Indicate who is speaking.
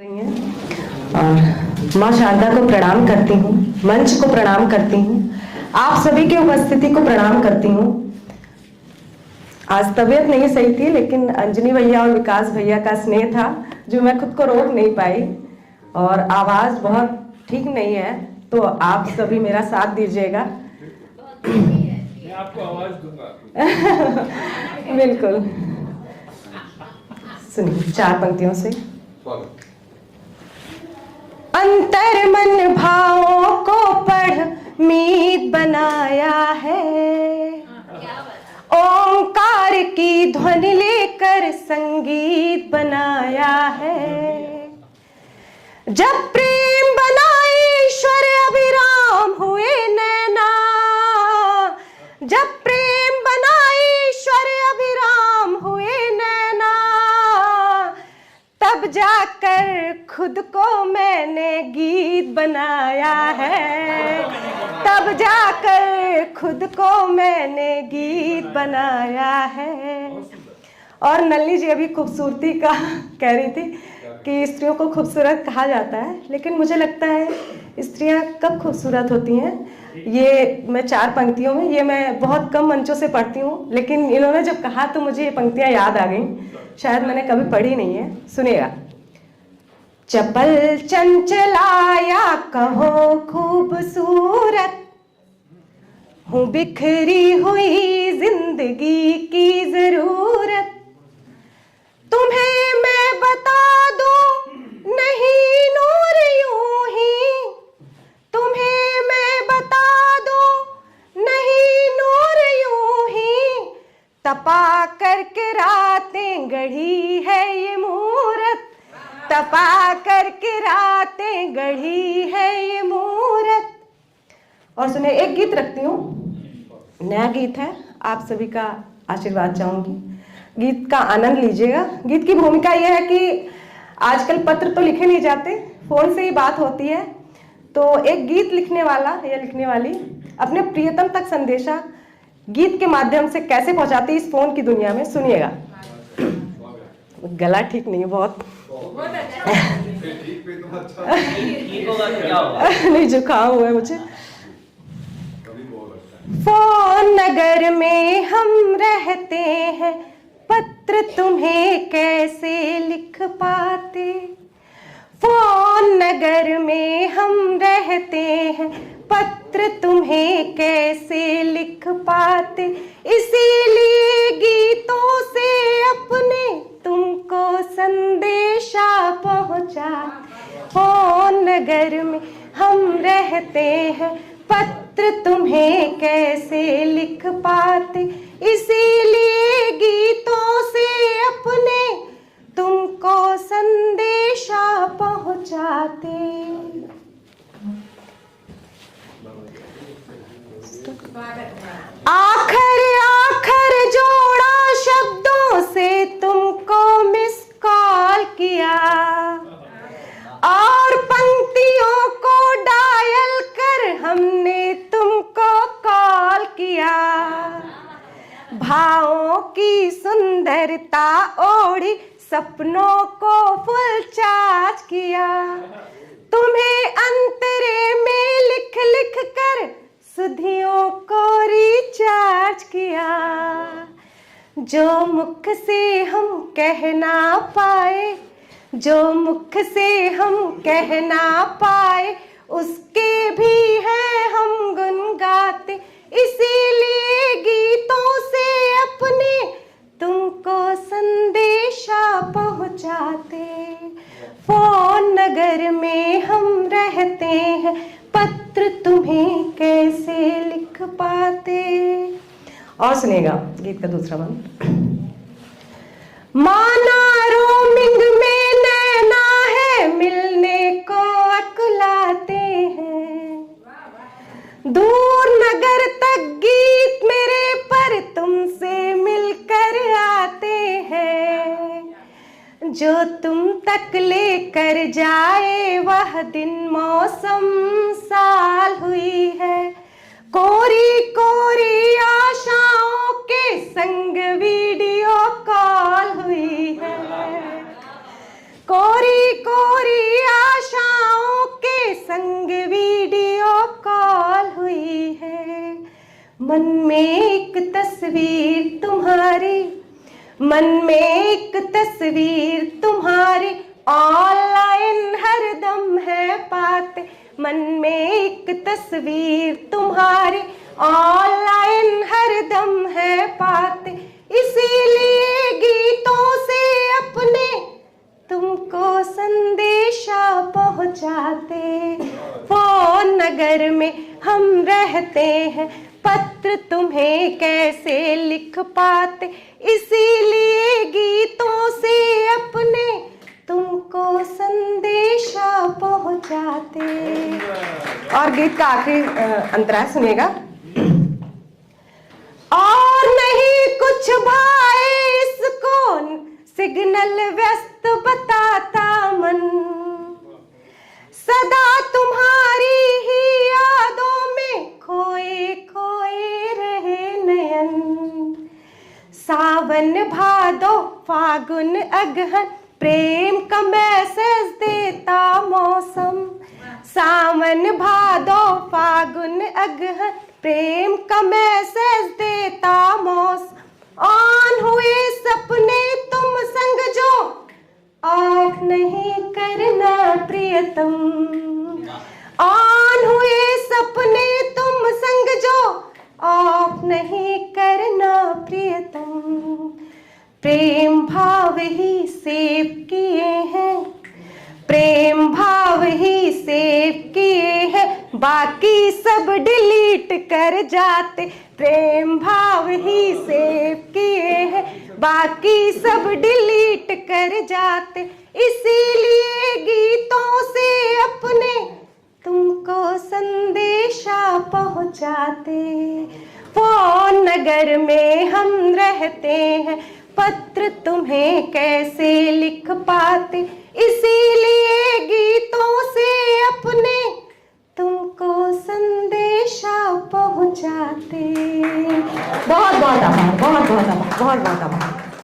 Speaker 1: रही हैं और माँ शारदा को प्रणाम करती हूँ, मंच को प्रणाम करती हूँ, आप सभी की उपस्थिति को प्रणाम करती हूँ। आज तबीयत नहीं सही थी, लेकिन अंजनी भैया और विकास भैया का स्नेह था जो मैं खुद को रोक नहीं पाई, और आवाज बहुत ठीक नहीं है, तो आप सभी मेरा साथ दीजिएगा।
Speaker 2: मैं आपको आवाज दूंगा।
Speaker 1: बिल्कुल। सुनिए 4 पंक्तियों से। अंतर मन भावों को पढ़ मीत बनाया है, ओंकार की ध्वनि लेकर संगीत बनाया है। जब प्रेम बना ईश्वर अभिराम हुए नैना, जब प्रेम बना ईश्वर अभिराम हुए नैना, तब जाकर खुद को मैंने गीत बनाया है, तब जाकर खुद को मैंने गीत बनाया है। और नलिनी जी अभी खूबसूरती का कह रही थी कि स्त्रियों को खूबसूरत कहा जाता है, लेकिन मुझे लगता है स्त्रियां कब खूबसूरत होती हैं, ये मैं 4 पंक्तियों में, ये मैं बहुत कम मंचों से पढ़ती हूँ, लेकिन इन्होंने जब कहा तो मुझे ये पंक्तियां याद आ गई, शायद मैंने कभी पढ़ी नहीं है। सुनिएगा। चपल चंचलाया कहो खूबसूरत, हूँ बिखरी हुई जिंदगी की जरूरत, तुम्हें मैं बता दूं नहीं नूर यूं ही, तुम्हें मैं बता दूं नहीं नूर यूं ही, तपा करके रातें गढ़ी है ये मूरत, तपा करके रातें गढ़ी है ये मूरत। और सुने, एक गीत रखती हूँ, नया गीत है, आप सभी का आशीर्वाद चाहूंगी, गीत का आनंद लीजिएगा। गीत की भूमिका यह है कि आजकल पत्र तो लिखे नहीं जाते, फोन से ही बात होती है, तो एक गीत लिखने वाला या लिखने वाली अपने प्रियतम तक संदेशा गीत के माध्यम से कैसे पहुंचाती है इस फोन की दुनिया में। सुनिएगा। गला ठीक नहीं है बहुत नहीं, जुकाम हुआ है मुझे। फोन नगर में हम रहते हैं, पत्र तुम्हें कैसे लिख पाते, फोन नगर में हम रहते हैं, पत्र तुम्हें कैसे लिख पाते, इसीलिए गीतों से अपने तुमको संदेशा पहुंचा, फोन नगर में हम रहते हैं, पत्र तुम्हें कैसे लिख पाते, इसीलिए गीतों से अपने तुमको संदेशा पहुंचाते। आखिर आखिर जोड़ा शब्दों से तुमको मिस कॉल किया, और पंक्तियों को डायल कर हमने तुमको कॉल किया, भावों की सुंदरता ओढ़ी सपनों को फुल चार्ज किया, तुम्हें अंतरे में लिख लिख कर सुधियों को रिचार्ज किया, जो मुख से हम कह ना पाए, जो मुख से हम कह ना पाए, उसके भी हैं हम गुन गाते, इसीलिए गीतों से अपने तुमको संदेशा पहुंचाते, फोन नगर में हम रहते हैं, पत्र तुम्हें कैसे लिख पाते। और सुनिएगा गीत का दूसरा बंद। माना रोमिंग में नैना है, मिलने को अकुलाते हैं, दूर नगर तक गीत मेरे पर तुमसे मिलकर आते हैं, जो तुम तक लेकर जाए वह दिन मौसम साल हुई है, कोरी कोरी आशाओं के संग वीडियो कॉल हुई है, कोरी कोरी मन में एक तस्वीर तुम्हारी, मन में एक तस्वीर तुम्हारी, ऑनलाइन हरदम है पाते। मन में एक तस्वीर तुम्हारी, ऑनलाइन हरदम है पाते। इसीलिए गीतों से अपने तुमको संदेशा पहुंचाते। फोन नगर में हम रहते हैं, पत्र तुम्हें कैसे लिख पाते। इसीलिए गीतों से अपने तुमको संदेशा पहुंचाते। और गीत का आखिरी अंतरा सुनेगा। और नहीं कुछ भाए इसको, सिग्नल व्यस्त बताता मन, सदा तुम्हारी ही यादों में खोए खोए रहे नयन। सावन भादो फागुन अगहन, प्रेम का मैसेज देता मौसम। सावन भादो फागुन अगहन, प्रेम का मैसेज देता मौसम। ऑन हुए सपने तुम संग जो, ऑफ नहीं करना प्रियतम। ऑन हुए सपने तुम संग जो, ऑफ नहीं करना प्रियतम। प्रेम भाव ही सेव किए हैं, प्रेम भाव ही सेव किए हैं, बाकी सब डिलीट कर जाते। प्रेम भाव ही सेव किए हैं, बाकी सब डिलीट कर जाते। इसीलिए गीतों से अपने तुमको संदेशा पहुंचाते। फोन नगर में हम रहते हैं, पत्र तुम्हें कैसे लिख पाते। इसीलिए गीतों से अपने तुमको संदेशा पहुंचाते। बहुत बहुत आभार, बहुत बहुत आभार, बहुत बहुत आभार।